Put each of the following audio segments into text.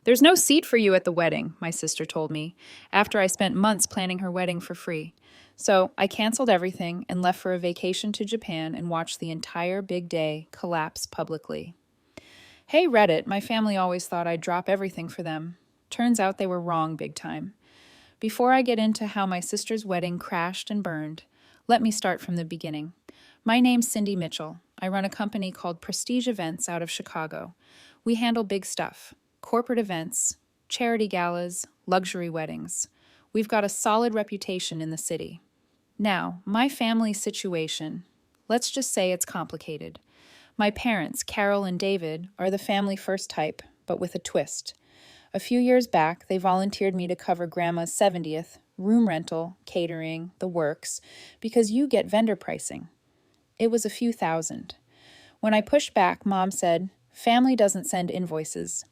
"There's no seat for you at the wedding," my sister told me, after I spent months planning her wedding for free. So I canceled everything and left for a vacation to Japan and watched the entire big day collapse publicly. Hey Reddit, my family always thought I'd drop everything for them. Turns out they were wrong big time. Before I get into how my sister's wedding crashed and burned, let me start from the beginning. My name's Cindy Mitchell. I run a company called Prestige Events out of Chicago. We handle big stuff: corporate events, charity galas, luxury weddings. We've got a solid reputation in the city. Now, my family's situation, let's just say it's complicated. My parents, Carol and David, are the family first type, but with a twist. A few years back, they volunteered me to cover Grandma's 70th, room rental, catering, the works, because you get vendor pricing. It was a few thousand. When I pushed back, Mom said, "Family doesn't send invoices."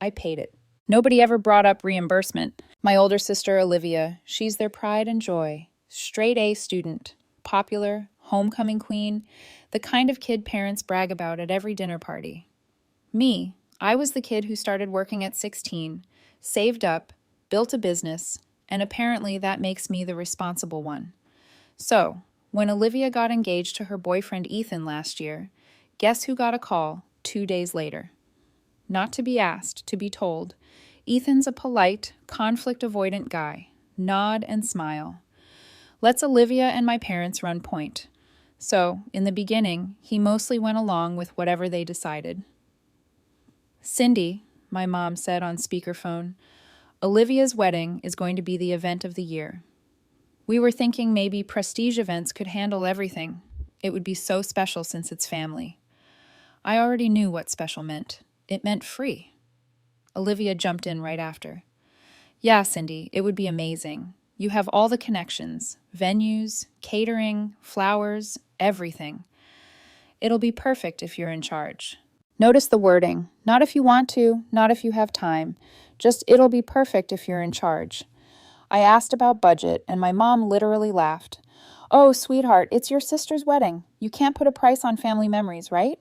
I paid it. Nobody ever brought up reimbursement. My older sister, Olivia, she's their pride and joy. Straight A student, popular, homecoming queen, the kind of kid parents brag about at every dinner party. Me, I was the kid who started working at 16, saved up, built a business, and apparently that makes me the responsible one. So, when Olivia got engaged to her boyfriend Ethan last year, guess who got a call 2 days later? Not to be asked, to be told. Ethan's a polite, conflict-avoidant guy. Nod and smile. Lets Olivia and my parents run point. So, in the beginning, he mostly went along with whatever they decided. "Cindy," my mom said on speakerphone, "Olivia's wedding is going to be the event of the year. We were thinking maybe Prestige Events could handle everything. It would be so special since it's family." I already knew what special meant. It meant free. Olivia jumped in right after. "Yeah, Cindy, it would be amazing. You have all the connections, venues, catering, flowers, everything. It'll be perfect if you're in charge." Notice the wording. Not if you want to, not if you have time. Just it'll be perfect if you're in charge. I asked about budget, and my mom literally laughed. "Oh, sweetheart, it's your sister's wedding. You can't put a price on family memories, right?"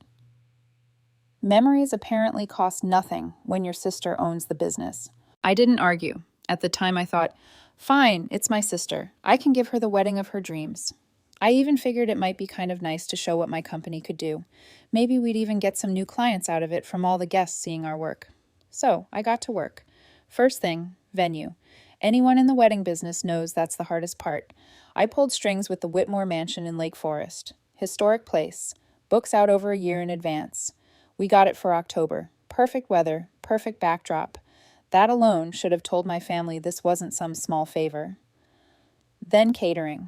Memories apparently cost nothing when your sister owns the business. I didn't argue. At the time I thought, fine, it's my sister. I can give her the wedding of her dreams. I even figured it might be kind of nice to show what my company could do. Maybe we'd even get some new clients out of it from all the guests seeing our work. So I got to work. First thing, venue. Anyone in the wedding business knows that's the hardest part. I pulled strings with the Whitmore Mansion in Lake Forest. Historic place. Books out over a year in advance. We got it for October. Perfect weather, perfect backdrop. That alone should have told my family this wasn't some small favor. Then catering.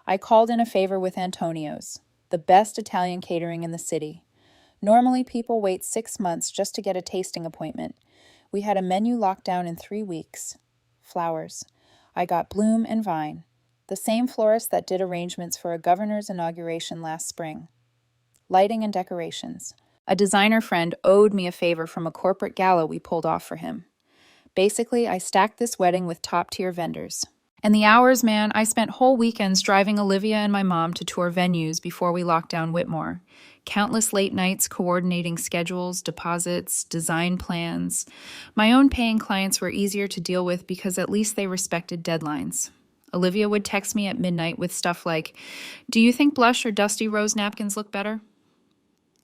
I called in a favor with Antonio's, the best Italian catering in the city. Normally people wait 6 months just to get a tasting appointment. We had a menu locked down in 3 weeks. Flowers. I got Bloom and Vine, the same florist that did arrangements for a governor's inauguration last spring. Lighting and decorations. A designer friend owed me a favor from a corporate gala we pulled off for him. Basically, I stacked this wedding with top-tier vendors. And the hours, man, I spent whole weekends driving Olivia and my mom to tour venues before we locked down Whitmore. Countless late nights coordinating schedules, deposits, design plans. My own paying clients were easier to deal with because at least they respected deadlines. Olivia would text me at midnight with stuff like, "Do you think blush or dusty rose napkins look better?"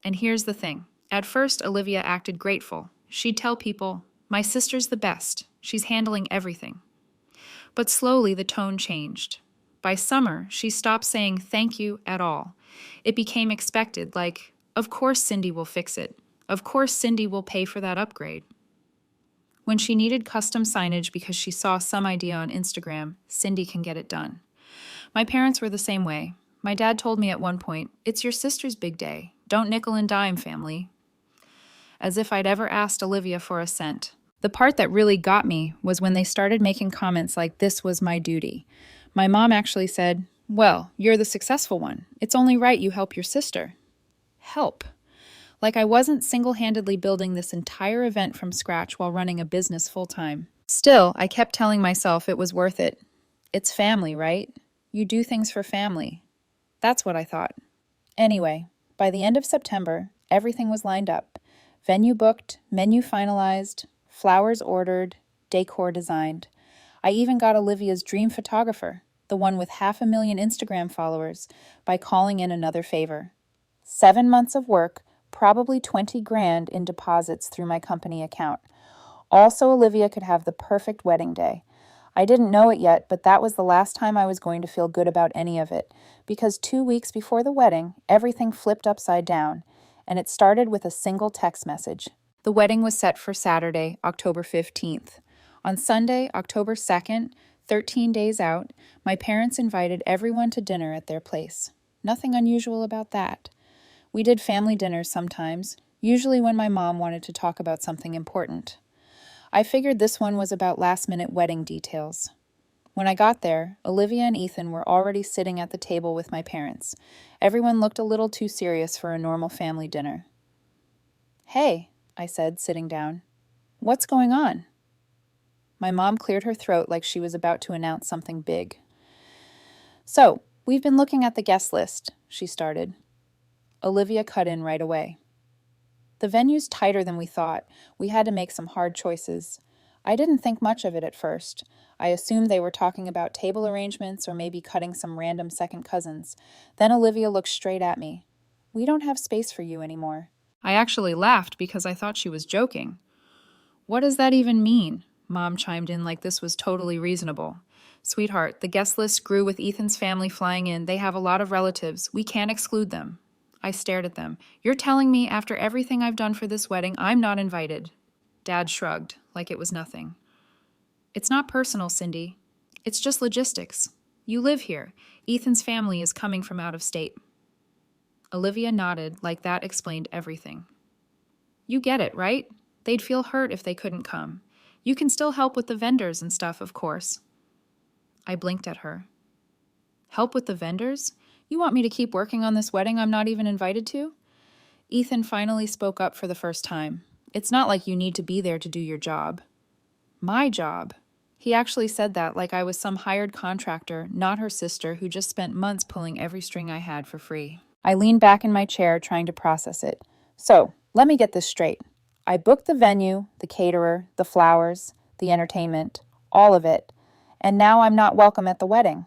And here's the thing. At first, Olivia acted grateful. She'd tell people, "My sister's the best. She's handling everything." But slowly the tone changed. By summer, she stopped saying thank you at all. It became expected, like, "Of course Cindy will fix it. Of course Cindy will pay for that upgrade." When she needed custom signage because she saw some idea on Instagram, Cindy can get it done. My parents were the same way. My dad told me at one point, "It's your sister's big day. Don't nickel and dime, family." As if I'd ever asked Olivia for a cent. The part that really got me was when they started making comments like this was my duty. My mom actually said, "Well, you're the successful one. It's only right you help your sister." Help. Like I wasn't single-handedly building this entire event from scratch while running a business full-time. Still, I kept telling myself it was worth it. It's family, right? You do things for family. That's what I thought. Anyway, by the end of September, everything was lined up. Venue booked, menu finalized, flowers ordered, decor designed. I even got Olivia's dream photographer, the one with 500,000 Instagram followers, by calling in another favor. 7 months of work, probably 20 grand in deposits through my company account. Also, Olivia could have the perfect wedding day. I didn't know it yet, but that was the last time I was going to feel good about any of it, because 2 weeks before the wedding, everything flipped upside down, and it started with a single text message. The wedding was set for Saturday, October 15th. On Sunday, October 2nd, 13 days out, my parents invited everyone to dinner at their place. Nothing unusual about that. We did family dinners sometimes, usually when my mom wanted to talk about something important. I figured this one was about last-minute wedding details. When I got there, Olivia and Ethan were already sitting at the table with my parents. Everyone looked a little too serious for a normal family dinner. "Hey," I said, sitting down. "What's going on?" My mom cleared her throat like she was about to announce something big. "So, we've been looking at the guest list," she started. Olivia cut in right away. "The venue's tighter than we thought. We had to make some hard choices. I didn't think much of it at first. I assumed they were talking about table arrangements or maybe cutting some random second cousins. Then Olivia looked straight at me. We don't have space for you anymore." I actually laughed because I thought she was joking. "What does that even mean?" Mom chimed in like this was totally reasonable. "Sweetheart, the guest list grew with Ethan's family flying in. They have a lot of relatives. We can't exclude them." I stared at them. "You're telling me after everything I've done for this wedding, I'm not invited?" Dad shrugged, like it was nothing. "It's not personal, Cindy. It's just logistics. You live here. Ethan's family is coming from out of state." Olivia nodded, like that explained everything. "You get it, right? They'd feel hurt if they couldn't come. You can still help with the vendors and stuff, of course." I blinked at her. "Help with the vendors? You want me to keep working on this wedding I'm not even invited to?" Ethan finally spoke up for the first time. "It's not like you need to be there to do your job." My job? He actually said that like I was some hired contractor, not her sister who just spent months pulling every string I had for free. I leaned back in my chair trying to process it. "So, let me get this straight. I booked the venue, the caterer, the flowers, the entertainment, all of it, and now I'm not welcome at the wedding."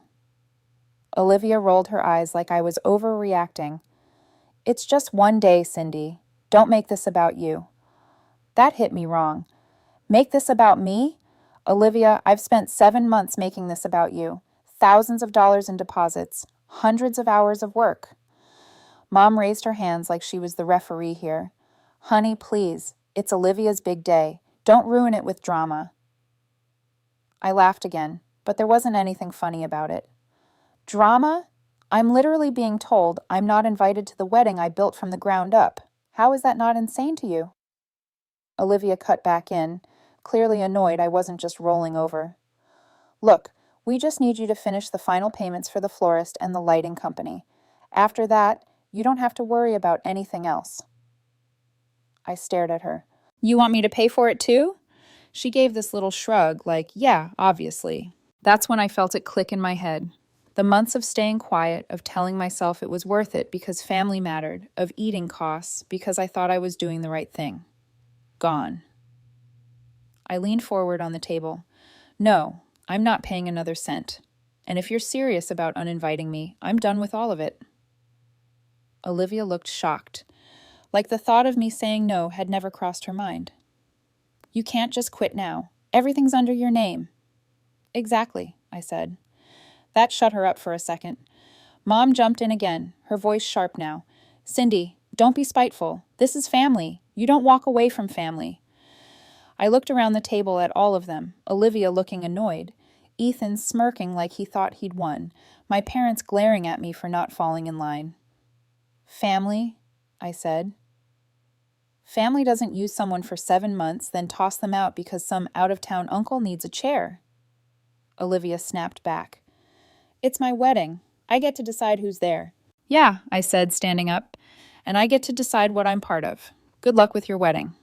Olivia rolled her eyes like I was overreacting. "It's just one day, Cindy. Don't make this about you." That hit me wrong. Make this about me? Olivia, I've spent 7 months making this about you. Thousands of dollars in deposits. Hundreds of hours of work. Mom raised her hands like she was the referee here. "Honey, please. It's Olivia's big day. Don't ruin it with drama." I laughed again, but there wasn't anything funny about it. Drama? I'm literally being told I'm not invited to the wedding I built from the ground up. How is that not insane to you? Olivia cut back in, clearly annoyed I wasn't just rolling over. "Look, we just need you to finish the final payments for the florist and the lighting company. After that, you don't have to worry about anything else." I stared at her. "You want me to pay for it too?" She gave this little shrug, like, "Yeah, obviously." That's when I felt it click in my head. The months of staying quiet, of telling myself it was worth it because family mattered, of eating costs because I thought I was doing the right thing. Gone. I leaned forward on the table. "No, I'm not paying another cent. And if you're serious about uninviting me, I'm done with all of it." Olivia looked shocked, like the thought of me saying no had never crossed her mind. "You can't just quit now. Everything's under your name." "Exactly," I said. That shut her up for a second. Mom jumped in again, her voice sharp now. "Cindy, don't be spiteful. This is family. You don't walk away from family." I looked around the table at all of them, Olivia looking annoyed, Ethan smirking like he thought he'd won, my parents glaring at me for not falling in line. "Family," I said. "Family doesn't use someone for 7 months, then toss them out because some out-of-town uncle needs a chair." Olivia snapped back. "It's my wedding. I get to decide who's there." "Yeah," I said, standing up, "and I get to decide what I'm part of. Good luck with your wedding."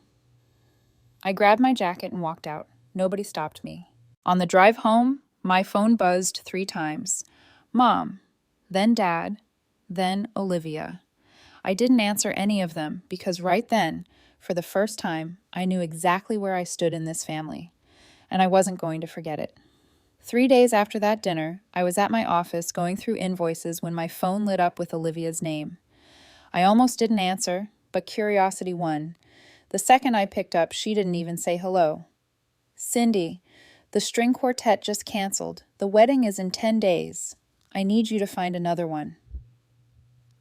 I grabbed my jacket and walked out. Nobody stopped me. On the drive home, my phone buzzed 3 times. Mom, then Dad, then Olivia. I didn't answer any of them because right then, For the first time, I knew exactly where I stood in this family, and I wasn't going to forget it. 3 days after that dinner, I was at my office going through invoices when my phone lit up with Olivia's name. I almost didn't answer, but curiosity won. The second I picked up, she didn't even say hello. "Cindy, the string quartet just canceled. The wedding is in 10 days. I need you to find another one."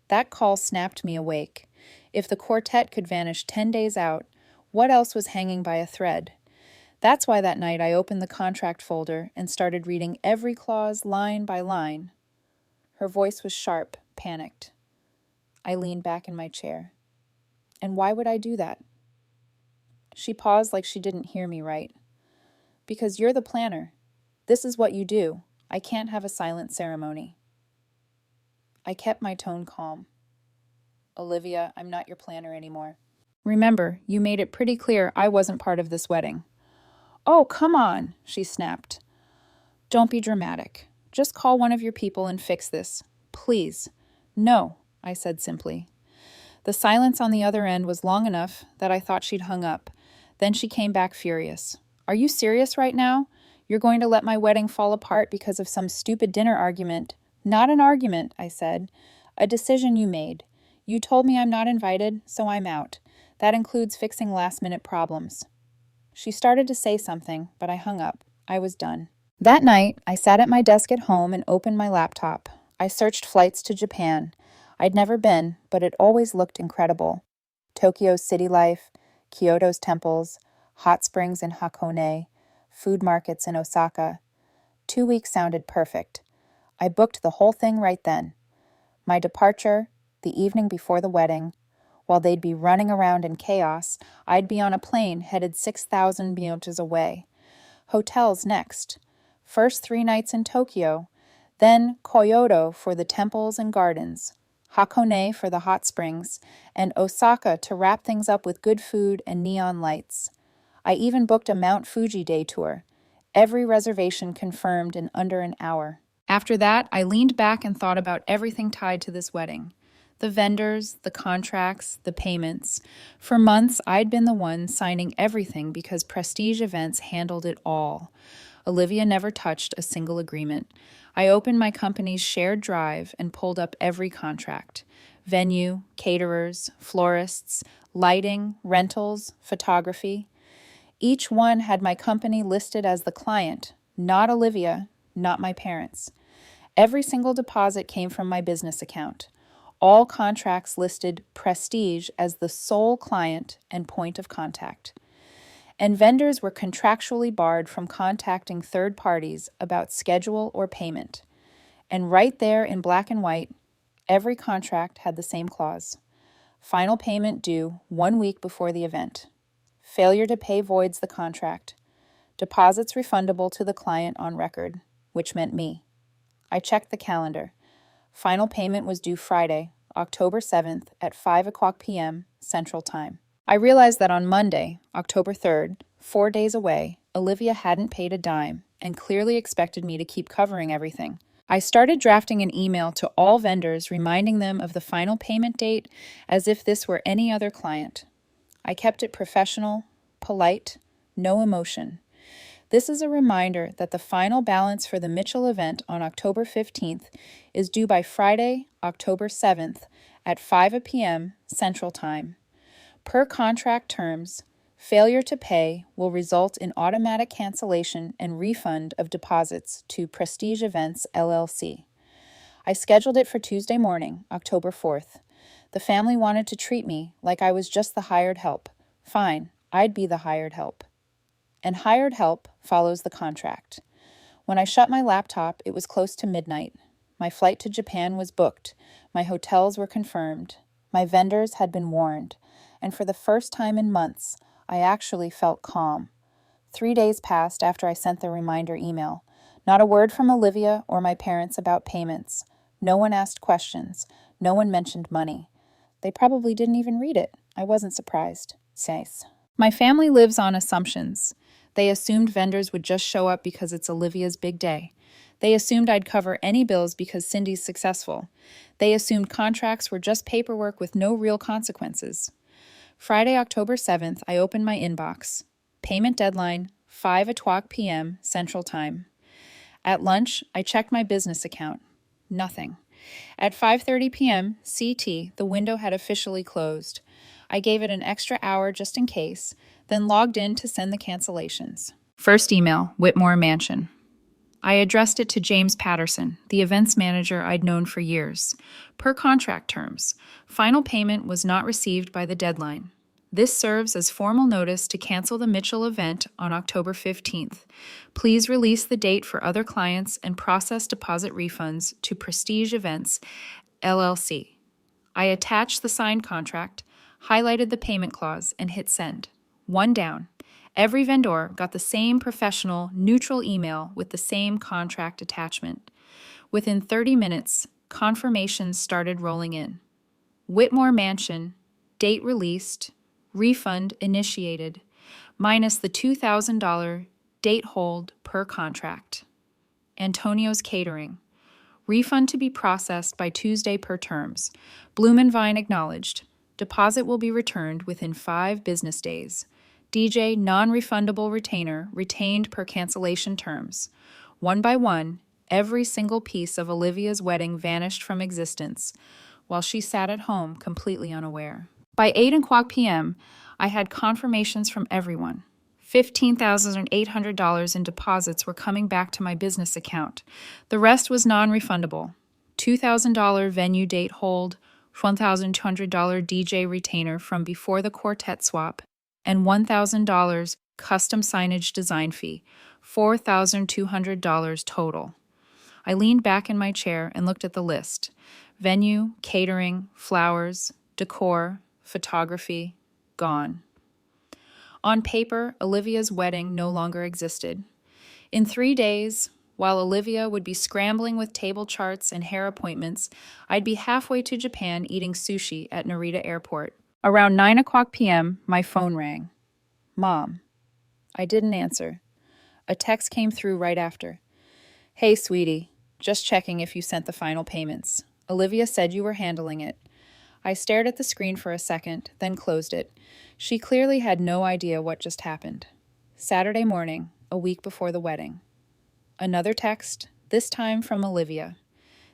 That call snapped me awake. If the quartet could vanish 10 days out, what else was hanging by a thread? That's why that night I opened the contract folder and started reading every clause line by line. Her voice was sharp, panicked. I leaned back in my chair. "And why would I do that?" She paused like she didn't hear me right. "Because you're the planner. This is what you do. I can't have a silent ceremony." I kept my tone calm. "Olivia, I'm not your planner anymore. Remember, you made it pretty clear I wasn't part of this wedding." "Oh, come on," she snapped. "Don't be dramatic. Just call one of your people and fix this. Please." "No," I said simply. The silence on the other end was long enough that I thought she'd hung up. Then she came back furious. "Are you serious right now? You're going to let my wedding fall apart because of some stupid dinner argument?" "Not an argument," I said. "A decision you made. You told me I'm not invited, so I'm out. That includes fixing last-minute problems." She started to say something, but I hung up. I was done. That night, I sat at my desk at home and opened my laptop. I searched flights to Japan. I'd never been, but it always looked incredible. Tokyo's city life, Kyoto's temples, hot springs in Hakone, food markets in Osaka. 2 weeks sounded perfect. I booked the whole thing right then. My departure, the evening before the wedding. While they'd be running around in chaos, I'd be on a plane headed 6,000 km away. Hotels next. First 3 nights in Tokyo, then Kyoto for the temples and gardens, Hakone for the hot springs, and Osaka to wrap things up with good food and neon lights. I even booked a Mount Fuji day tour. Every reservation confirmed in under an hour. After that, I leaned back and thought about everything tied to this wedding. The vendors, the contracts, the payments. For months, I'd been the one signing everything because Prestige Events handled it all. Olivia never touched a single agreement. I opened my company's shared drive and pulled up every contract. Venue, caterers, florists, lighting, rentals, photography. Each one had my company listed as the client, not Olivia, not my parents. Every single deposit came from my business account. All contracts listed Prestige as the sole client and point of contact. And vendors were contractually barred from contacting third parties about schedule or payment. And right there in black and white, every contract had the same clause. Final payment due 1 week before the event. Failure to pay voids the contract. Deposits refundable to the client on record, which meant me. I checked the calendar. Final payment was due Friday, October 7th at 5:00 p.m. Central Time. I realized that on Monday, October 3rd, 4 days away, Olivia hadn't paid a dime and clearly expected me to keep covering everything. I started drafting an email to all vendors reminding them of the final payment date as if this were any other client. I kept it professional, polite, no emotion. This is a reminder that the final balance for the Mitchell event on October 15th is due by Friday, October 7th at 5 p.m. Central Time. Per contract terms, failure to pay will result in automatic cancellation and refund of deposits to Prestige Events, LLC. I scheduled it for Tuesday morning, October 4th. The family wanted to treat me like I was just the hired help. Fine, I'd be the hired help. And hired help follows the contract. When I shut my laptop, it was close to midnight. My flight to Japan was booked. My hotels were confirmed. My vendors had been warned. And for the first time in months, I actually felt calm. 3 days passed after I sent the reminder email. Not a word from Olivia or my parents about payments. No one asked questions. No one mentioned money. They probably didn't even read it. I wasn't surprised. Nice. My family lives on assumptions. They assumed vendors would just show up because it's Olivia's big day. They assumed I'd cover any bills because Cindy's successful. They assumed contracts were just paperwork with no real consequences. Friday, October 7th, I opened my inbox. Payment deadline, 5:00 p.m. Central Time. At lunch, I checked my business account. Nothing. At 5:30 p.m. CT, the window had officially closed. I gave it an extra hour just in case, then logged in to send the cancellations. First email, Whitmore Mansion. I addressed it to James Patterson, the events manager I'd known for years. Per contract terms, final payment was not received by the deadline. This serves as formal notice to cancel the Mitchell event on October 15th. Please release the date for other clients and process deposit refunds to Prestige Events, LLC. I attached the signed contract, highlighted the payment clause, and hit send. One down. Every vendor got the same professional, neutral email with the same contract attachment. Within 30 minutes, confirmations started rolling in. Whitmore Mansion, date released, refund initiated, minus the $2,000 date hold per contract. Antonio's Catering, refund to be processed by Tuesday per terms. Bloom & Vine acknowledged. Deposit will be returned within 5 business days. DJ non-refundable retainer retained per cancellation terms. One by one, every single piece of Olivia's wedding vanished from existence, while she sat at home completely unaware. By 8:00 p.m., I had confirmations from everyone. $15,800 in deposits were coming back to my business account. The rest was non-refundable. $2,000 venue date hold, $1,200 DJ retainer from before the quartet swap, and $1,000 custom signage design fee, $4,200 total. I leaned back in my chair and looked at the list. Venue, catering, flowers, decor, photography, gone. On paper, Olivia's wedding no longer existed. In 3 days, while Olivia would be scrambling with table charts and hair appointments, I'd be halfway to Japan eating sushi at Narita Airport. Around 9:00 p.m., my phone rang. Mom. I didn't answer. A text came through right after. Hey, sweetie. Just checking if you sent the final payments. Olivia said you were handling it. I stared at the screen for a second, then closed it. She clearly had no idea what just happened. Saturday morning, a week before the wedding. Another text, this time from Olivia.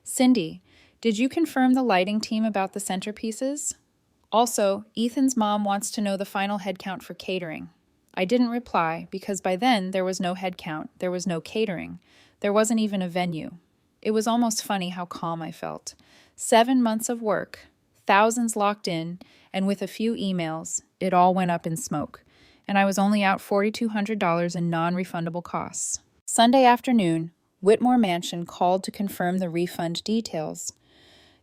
Cindy, did you confirm the lighting team about the centerpieces? Also, Ethan's mom wants to know the final headcount for catering. I didn't reply because by then there was no headcount, there was no catering. There wasn't even a venue. It was almost funny how calm I felt. 7 months of work, thousands locked in, and with a few emails, it all went up in smoke. And I was only out $4,200 in non-refundable costs. Sunday afternoon, Whitmore Mansion called to confirm the refund details.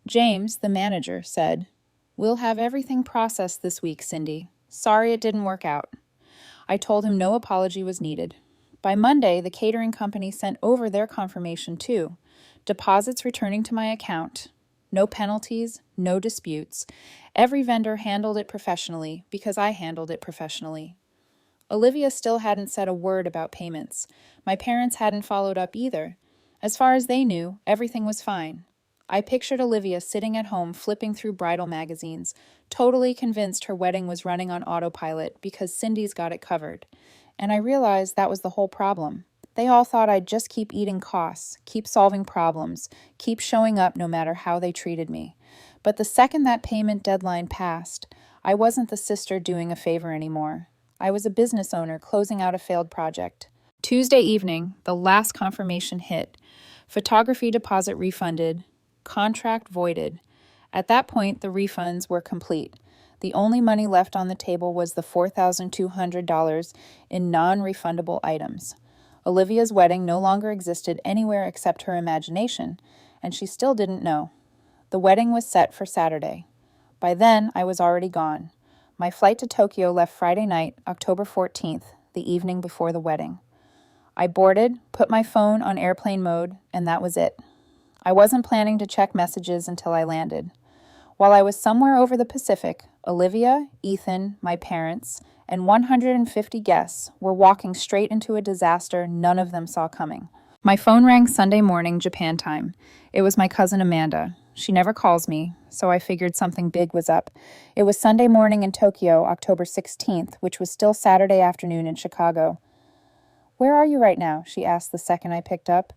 James, the manager, said, "We'll have everything processed this week, Cindy. Sorry it didn't work out." I told him no apology was needed. By Monday, the catering company sent over their confirmation too. Deposits returning to my account. No penalties, no disputes. Every vendor handled it professionally because I handled it professionally. Olivia still hadn't said a word about payments. My parents hadn't followed up either. As far as they knew, everything was fine. I pictured Olivia sitting at home flipping through bridal magazines, totally convinced her wedding was running on autopilot because Cindy's got it covered. And I realized that was the whole problem. They all thought I'd just keep eating costs, keep solving problems, keep showing up no matter how they treated me. But the second that payment deadline passed, I wasn't the sister doing a favor anymore. I was a business owner closing out a failed project. Tuesday evening, the last confirmation hit. Photography deposit refunded. Contract voided. At that point, the refunds were complete. The only money left on the table was the $4,200 in non-refundable items. Olivia's wedding no longer existed anywhere except her imagination, and she still didn't know. The wedding was set for Saturday. By then, I was already gone. My flight to Tokyo left Friday night, October 14th, the evening before the wedding. I boarded, put my phone on airplane mode, and that was it. I wasn't planning to check messages until I landed. While I was somewhere over the Pacific, Olivia, Ethan, my parents, and 150 guests were walking straight into a disaster none of them saw coming. My phone rang Sunday morning, Japan time. It was my cousin Amanda. She never calls me, so I figured something big was up. It was Sunday morning in Tokyo, October 16th, which was still Saturday afternoon in Chicago. "Where are you right now?" she asked the second I picked up.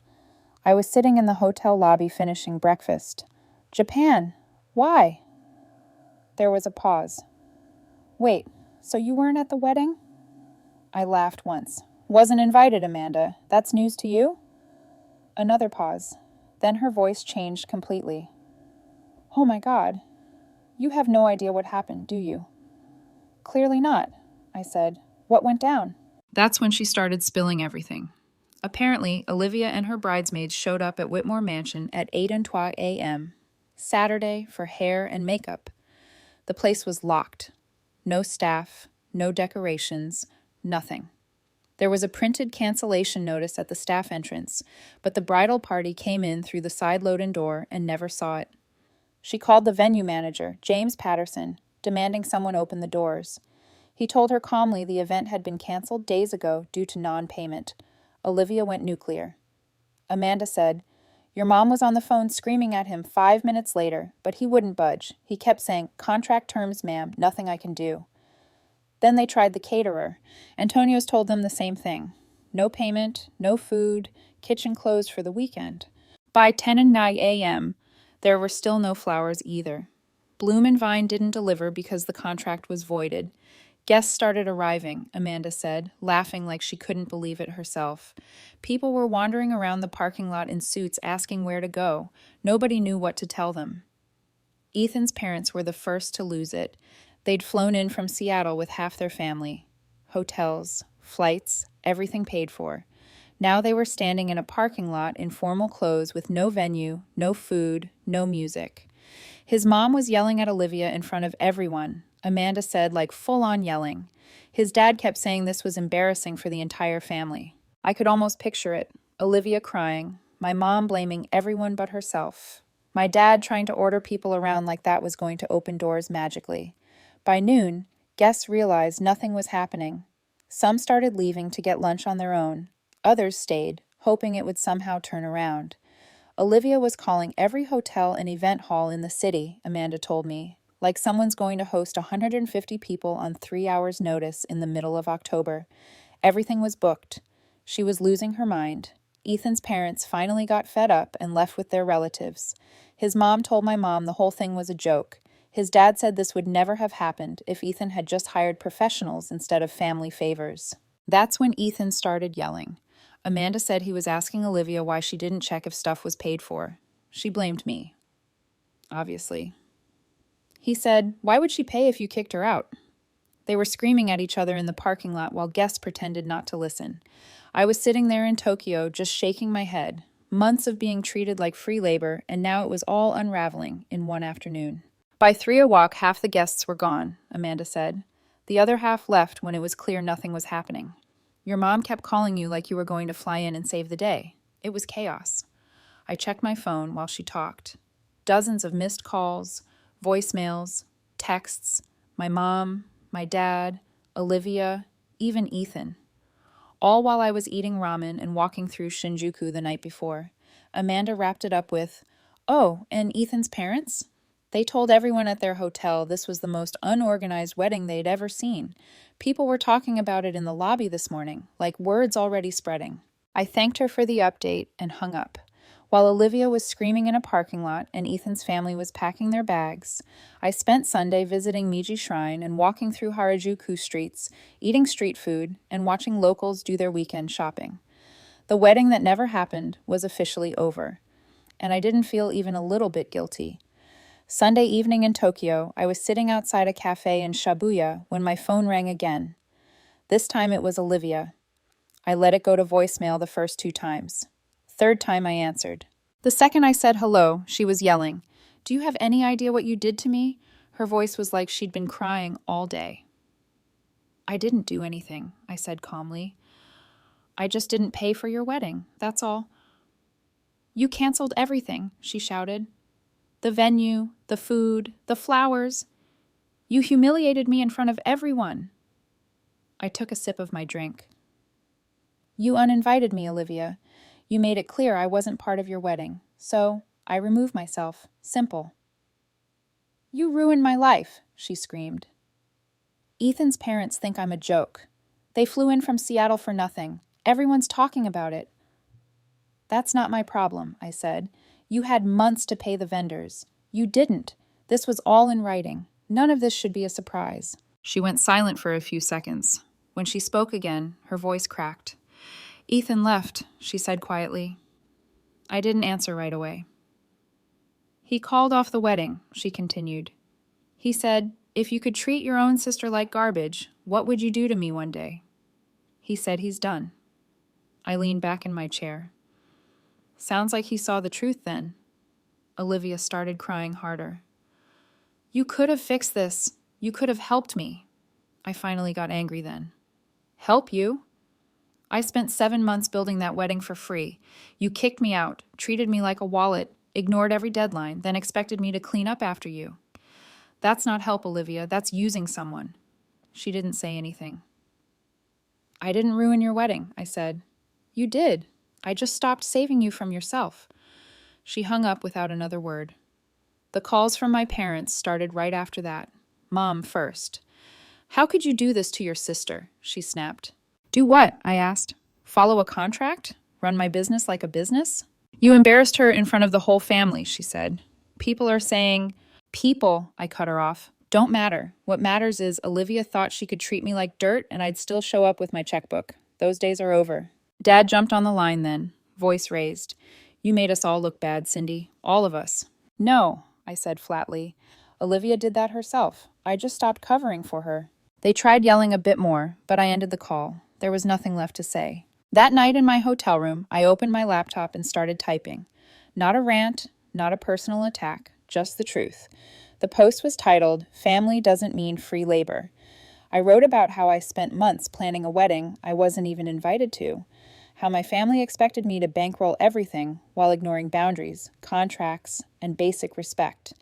I was sitting in the hotel lobby finishing breakfast. "Japan. Why?" There was a pause. "Wait, so you weren't at the wedding?" I laughed once. "Wasn't invited, Amanda. That's news to you?" Another pause. Then her voice changed completely. "Oh my God. You have no idea what happened, do you?" "Clearly not," I said. "What went down?" That's when she started spilling everything. Apparently, Olivia and her bridesmaids showed up at Whitmore Mansion at 8:15 a.m. Saturday for hair and makeup. The place was locked. No staff, no decorations, nothing. There was a printed cancellation notice at the staff entrance, but the bridal party came in through the side load-in door and never saw it. She called the venue manager, James Patterson, demanding someone open the doors. He told her calmly the event had been canceled days ago due to non-payment. Olivia went nuclear. Amanda said, "Your mom was on the phone screaming at him 5 minutes later, but he wouldn't budge. He kept saying, 'Contract terms, ma'am, nothing I can do.'" Then they tried the caterer. Antonio's told them the same thing. No payment, no food, kitchen closed for the weekend. By 10:09 a.m., there were still no flowers either. Bloom and Vine didn't deliver because the contract was voided. Guests started arriving, Amanda said, laughing like she couldn't believe it herself. People were wandering around the parking lot in suits asking where to go. Nobody knew what to tell them. Ethan's parents were the first to lose it. They'd flown in from Seattle with half their family. Hotels, flights, everything paid for. Now they were standing in a parking lot in formal clothes with no venue, no food, no music. His mom was yelling at Olivia in front of everyone, Amanda said, like full-on yelling. His dad kept saying this was embarrassing for the entire family. I could almost picture it. Olivia crying, my mom blaming everyone but herself. My dad trying to order people around like that was going to open doors magically. By noon, guests realized nothing was happening. Some started leaving to get lunch on their own. Others stayed, hoping it would somehow turn around. Olivia was calling every hotel and event hall in the city, Amanda told me, like someone's going to host 150 people on 3 hours' notice in the middle of October. Everything was booked. She was losing her mind. Ethan's parents finally got fed up and left with their relatives. His mom told my mom the whole thing was a joke. His dad said this would never have happened if Ethan had just hired professionals instead of family favors. That's when Ethan started yelling. Amanda said he was asking Olivia why she didn't check if stuff was paid for. She blamed me. Obviously. He said, "Why would she pay if you kicked her out?" They were screaming at each other in the parking lot while guests pretended not to listen. I was sitting there in Tokyo, just shaking my head. Months of being treated like free labor, and now it was all unraveling in one afternoon. By 3 o'clock, half the guests were gone, Amanda said. The other half left when it was clear nothing was happening. Your mom kept calling you like you were going to fly in and save the day. It was chaos. I checked my phone while she talked. Dozens of missed calls, voicemails, texts, my mom, my dad, Olivia, even Ethan. All while I was eating ramen and walking through Shinjuku the night before. Amanda wrapped it up with, "Oh, and Ethan's parents? They told everyone at their hotel this was the most unorganized wedding they'd ever seen. People were talking about it in the lobby this morning, like words already spreading." I thanked her for the update and hung up. While Olivia was screaming in a parking lot and Ethan's family was packing their bags, I spent Sunday visiting Meiji Shrine and walking through Harajuku streets, eating street food, and watching locals do their weekend shopping. The wedding that never happened was officially over, and I didn't feel even a little bit guilty. Sunday evening in Tokyo, I was sitting outside a cafe in Shibuya when my phone rang again. This time it was Olivia. I let it go to voicemail the first 2 times. Third time I answered. The second I said hello, she was yelling, "Do you have any idea what you did to me?" Her voice was like she'd been crying all day. "I didn't do anything," I said calmly. "I just didn't pay for your wedding, that's all." "You canceled everything," she shouted. "The venue, the food, the flowers. You humiliated me in front of everyone." I took a sip of my drink. "You uninvited me, Olivia. You made it clear I wasn't part of your wedding. So, I remove myself. Simple. You ruined my life, she screamed. Ethan's parents think I'm a joke. They flew in from Seattle for nothing. Everyone's talking about it. That's not my problem, I said. You had months to pay the vendors. You didn't. This was all in writing. None of this should be a surprise. She went silent for a few seconds. When she spoke again, her voice cracked. Ethan left, she said quietly. I didn't answer right away. He called off the wedding, she continued. He said, if you could treat your own sister like garbage, what would you do to me one day? He said he's done. I leaned back in my chair. Sounds like he saw the truth then. Olivia started crying harder. You could have fixed this. You could have helped me. I finally got angry then. Help you? I spent 7 months building that wedding for free. You kicked me out, treated me like a wallet, ignored every deadline, then expected me to clean up after you. That's not help, Olivia. That's using someone. She didn't say anything. I didn't ruin your wedding, I said. You did. I just stopped saving you from yourself. She hung up without another word. The calls from my parents started right after that. Mom first. How could you do this to your sister? She snapped. Do what? I asked. Follow a contract? Run my business like a business? You embarrassed her in front of the whole family, she said. People are saying, people, I cut her off, don't matter. What matters is Olivia thought she could treat me like dirt and I'd still show up with my checkbook. Those days are over. Dad jumped on the line then, voice raised. You made us all look bad, Cindy. All of us. No, I said flatly. Olivia did that herself. I just stopped covering for her. They tried yelling a bit more, but I ended the call. There was nothing left to say. That night in my hotel room, I opened my laptop and started typing. Not a rant, not a personal attack, just the truth. The post was titled, Family Doesn't Mean Free Labor. I wrote about how I spent months planning a wedding I wasn't even invited to, how my family expected me to bankroll everything while ignoring boundaries, contracts, and basic respect,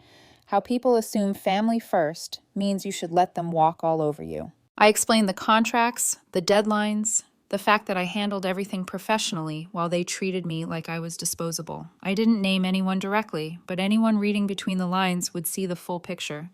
how people assume family first means you should let them walk all over you. I explained the contracts, the deadlines, the fact that I handled everything professionally while they treated me like I was disposable. I didn't name anyone directly, but anyone reading between the lines would see the full picture.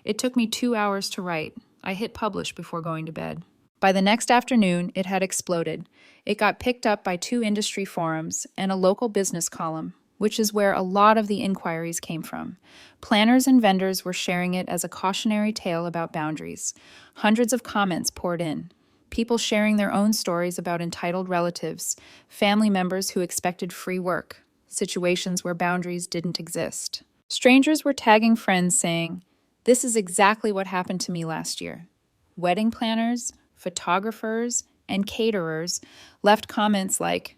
It took me 2 hours to write. I hit publish before going to bed. By the next afternoon, it had exploded. It got picked up by 2 industry forums and a local business column, which is where a lot of the inquiries came from. Planners and vendors were sharing it as a cautionary tale about boundaries. Hundreds of comments poured in. People sharing their own stories about entitled relatives, family members who expected free work, situations where boundaries didn't exist. Strangers were tagging friends saying, "This is exactly what happened to me last year." Wedding planners, photographers, and caterers left comments like,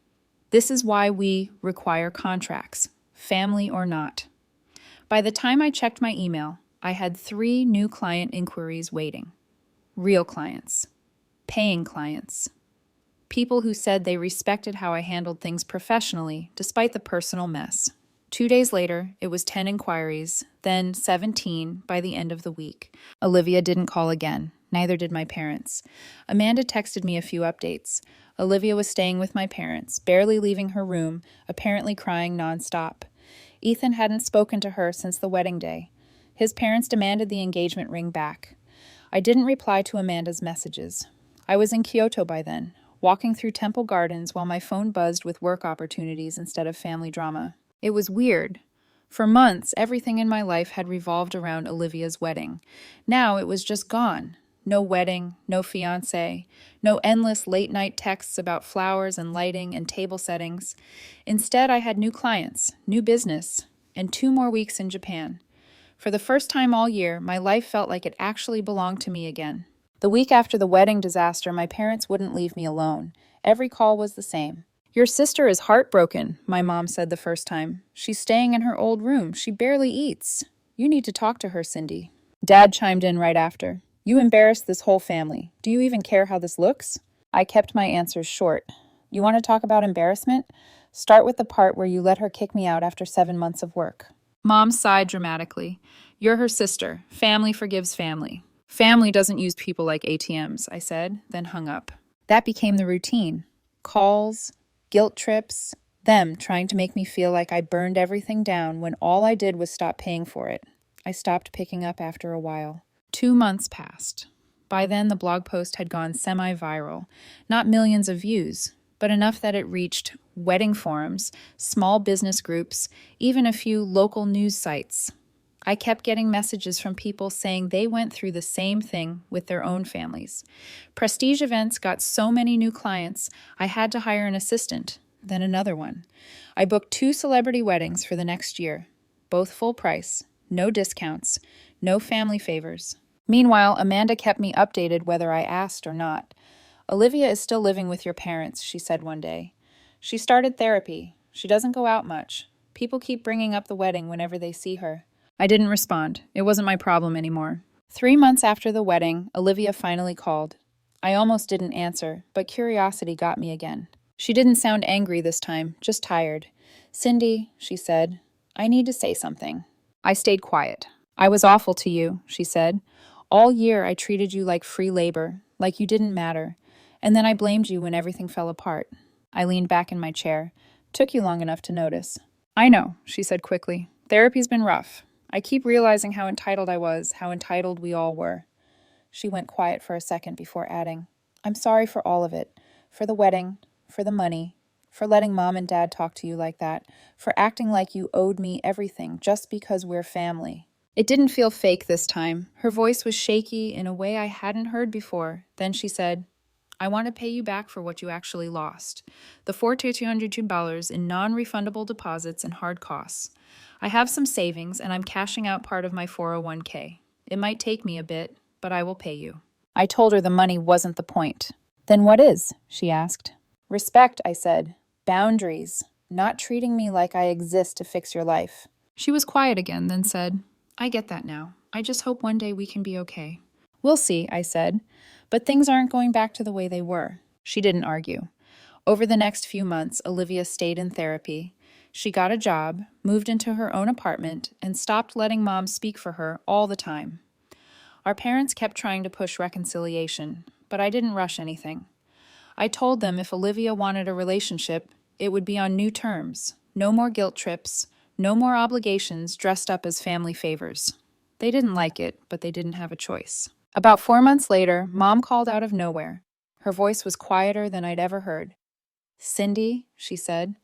"This is why we require contracts, family or not." By the time I checked my email, I had 3 new client inquiries waiting. Real clients. Paying clients. People who said they respected how I handled things professionally despite the personal mess. 2 days later, it was 10 inquiries, then 17 by the end of the week. Olivia didn't call again. Neither did my parents. Amanda texted me a few updates. Olivia was staying with my parents, barely leaving her room, apparently crying nonstop. Ethan hadn't spoken to her since the wedding day. His parents demanded the engagement ring back. I didn't reply to Amanda's messages. I was in Kyoto by then, walking through Temple Gardens while my phone buzzed with work opportunities instead of family drama. It was weird. For months, everything in my life had revolved around Olivia's wedding. Now it was just gone. No wedding, no fiancé, no endless late-night texts about flowers and lighting and table settings. Instead, I had new clients, new business, and 2 more weeks in Japan. For the first time all year, my life felt like it actually belonged to me again. The week after the wedding disaster, my parents wouldn't leave me alone. Every call was the same. Your sister is heartbroken, my mom said the first time. She's staying in her old room. She barely eats. You need to talk to her, Cindy. Dad chimed in right after. You embarrassed this whole family. Do you even care how this looks? I kept my answers short. You want to talk about embarrassment? Start with the part where you let her kick me out after 7 months of work. Mom sighed dramatically. You're her sister. Family forgives family. Family doesn't use people like ATMs, I said, then hung up. That became the routine. Calls, guilt trips, Them trying to make me feel like I burned everything down when all I did was stop paying for it. I stopped picking up after a while. 2 months passed. By then, the blog post had gone semi-viral. Not millions of views, but enough that it reached wedding forums, small business groups, even a few local news sites. I kept getting messages from people saying they went through the same thing with their own families. Prestige events got so many new clients, I had to hire an assistant, then another one. I booked 2 celebrity weddings for the next year, both full price, no discounts, no family favors. Meanwhile, Amanda kept me updated whether I asked or not. Olivia is still living with your parents, she said one day. She started therapy. She doesn't go out much. People keep bringing up the wedding whenever they see her. I didn't respond. It wasn't my problem anymore. 3 months after the wedding, Olivia finally called. I almost didn't answer, but curiosity got me again. She didn't sound angry this time, just tired. Cindy, she said, I need to say something. I stayed quiet. I was awful to you, she said. All year I treated you like free labor, like you didn't matter. And then I blamed you when everything fell apart. I leaned back in my chair. Took you long enough to notice. I know, she said quickly. Therapy's been rough. I keep realizing how entitled I was, how entitled we all were. She went quiet for a second before adding, I'm sorry for all of it. For the wedding, for the money, for letting Mom and Dad talk to you like that, for acting like you owed me everything just because we're family. It didn't feel fake this time. Her voice was shaky in a way I hadn't heard before. Then she said, I want to pay you back for what you actually lost. The $4,200 in non-refundable deposits and hard costs. I have some savings and I'm cashing out part of my 401k. It might take me a bit, but I will pay you. I told her the money wasn't the point. Then what is? She asked. Respect, I said. Boundaries. Not treating me like I exist to fix your life. She was quiet again, then said, I get that now. I just hope one day we can be okay. We'll see, I said. But things aren't going back to the way they were. She didn't argue. Over the next few months, Olivia stayed in therapy. She got a job, moved into her own apartment, and stopped letting Mom speak for her all the time. Our parents kept trying to push reconciliation, but I didn't rush anything. I told them if Olivia wanted a relationship, it would be on new terms. No more guilt trips, no more obligations dressed up as family favors. They didn't like it, but they didn't have a choice. About 4 months later, Mom called out of nowhere. Her voice was quieter than I'd ever heard. Cindy, she said,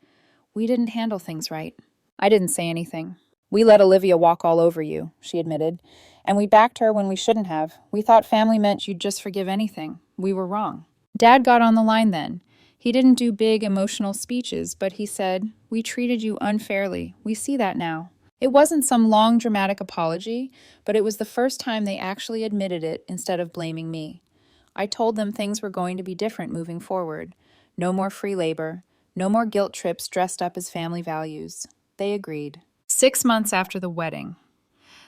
we didn't handle things right. I didn't say anything. We let Olivia walk all over you, she admitted, and we backed her when we shouldn't have. We thought family meant you'd just forgive anything. We were wrong. Dad got on the line then. He didn't do big emotional speeches, but he said, we treated you unfairly. We see that now. It wasn't some long dramatic apology, but it was the first time they actually admitted it instead of blaming me. I told them things were going to be different moving forward. No more free labor, no more guilt trips dressed up as family values. They agreed. 6 months after the wedding.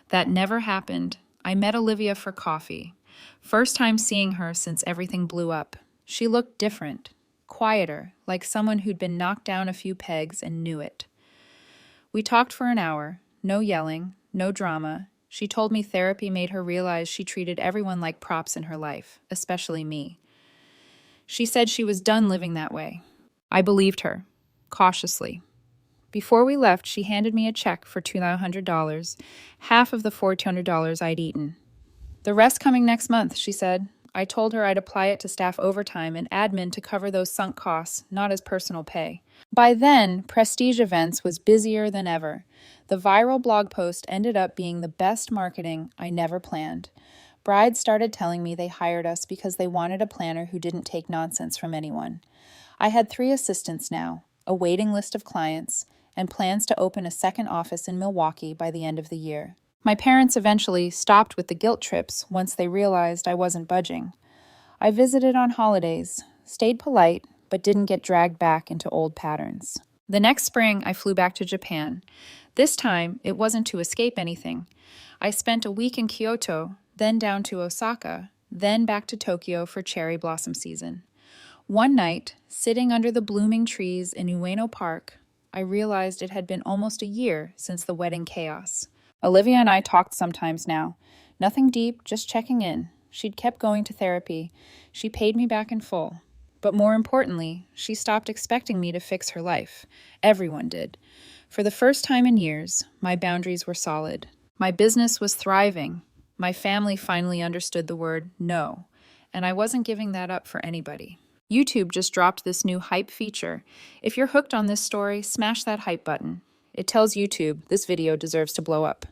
That never happened. I met Olivia for coffee. First time seeing her since everything blew up. She looked different, quieter, like someone who'd been knocked down a few pegs and knew it. We talked for an hour, no yelling, no drama. She told me therapy made her realize she treated everyone like props in her life, especially me. She said she was done living that way. I believed her, cautiously. Before we left, she handed me a check for $200, half of the $400 I'd eaten. The rest coming next month, she said. I told her I'd apply it to staff overtime and admin to cover those sunk costs, not as personal pay. By then, Prestige Events was busier than ever. The viral blog post ended up being the best marketing I never planned. Brides started telling me they hired us because they wanted a planner who didn't take nonsense from anyone. I had 3 assistants now, a waiting list of clients, and plans to open a second office in Milwaukee by the end of the year. My parents eventually stopped with the guilt trips once they realized I wasn't budging. I visited on holidays, stayed polite, but didn't get dragged back into old patterns. The next spring, I flew back to Japan. This time, it wasn't to escape anything. I spent a week in Kyoto, then down to Osaka, then back to Tokyo for cherry blossom season. One night, sitting under the blooming trees in Ueno Park, I realized it had been almost a year since the wedding chaos. Olivia and I talked sometimes now. Nothing deep, just checking in. She'd kept going to therapy. She paid me back in full. But more importantly, she stopped expecting me to fix her life. Everyone did. For the first time in years, my boundaries were solid. My business was thriving. My family finally understood the word no, and I wasn't giving that up for anybody. YouTube just dropped this new hype feature. If you're hooked on this story, smash that hype button. It tells YouTube this video deserves to blow up.